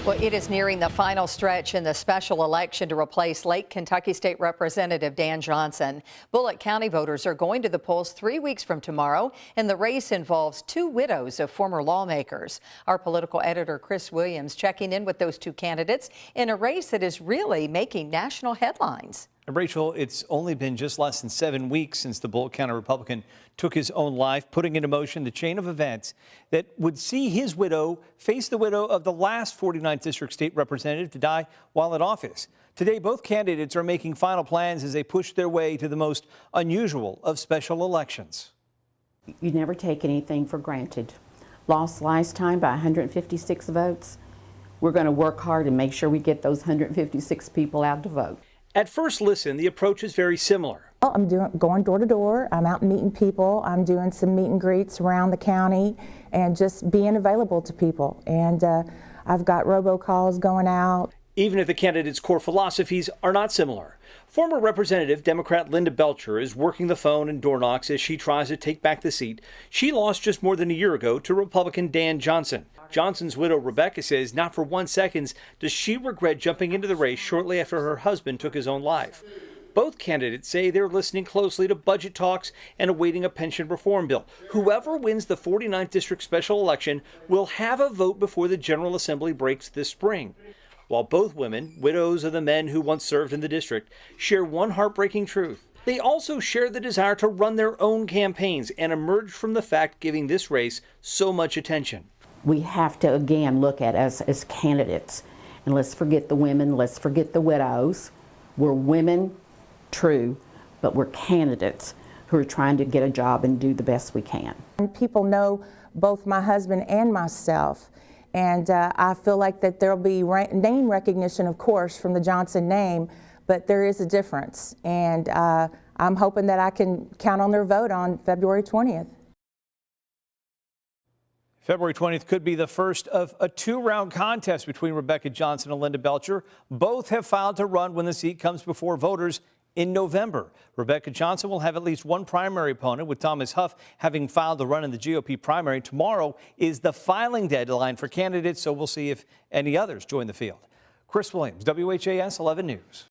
Well, it is nearing the final stretch in the special election to replace late Kentucky State Representative Dan Johnson. Bullitt County voters are going to the polls 3 weeks from tomorrow, and the race involves two widows of former lawmakers. Our political editor, Chris Williams, checking in with those two candidates in a race that is really making national headlines. Rachel, it's only been just less than 7 weeks since the Bullitt County Republican took his own life, putting into motion the chain of events that would see his widow face the widow of the last 49th District State Representative to die while in office. Today, both candidates are making final plans as they push their way to the most unusual of special elections. You never take anything for granted. Lost last time by 156 votes. We're going to work hard and make sure we get those 156 people out to vote. At first listen, the approach is very similar. Well, I'm going door to door. I'm out meeting people. I'm doing some meet and greets around the county and just being available to people. And I've got robocalls going out. Even if the candidates' core philosophies are not similar. Former Representative Democrat Linda Belcher is working the phone and door knocks as she tries to take back the seat she lost just more than a year ago to Republican Dan Johnson. Johnson's widow Rebecca says not for 1 second does she regret jumping into the race shortly after her husband took his own life. Both candidates say they're listening closely to budget talks and awaiting a pension reform bill. Whoever wins the 49th District special election will have a vote before the General Assembly breaks this spring. While both women, widows of the men who once served in the district, share one heartbreaking truth. They also share the desire to run their own campaigns and emerge from the fact giving this race so much attention. We have to again look at us as candidates, and let's forget the women, let's forget the widows. We're women, true, but we're candidates who are trying to get a job and do the best we can. People know both my husband and myself, and I feel like that there'll be name recognition, of course, from the Johnson name, but there is a difference, and I'm hoping that I can count on their vote on February 20th. February 20th could be the first of a two-round contest between Rebecca Johnson and Linda Belcher. Both have filed to run when the seat comes before voters in November. Rebecca Johnson will have at least one primary opponent, with Thomas Huff having filed to run in the GOP primary. Tomorrow is the filing deadline for candidates, so we'll see if any others join the field. Chris Williams, WHAS 11 News.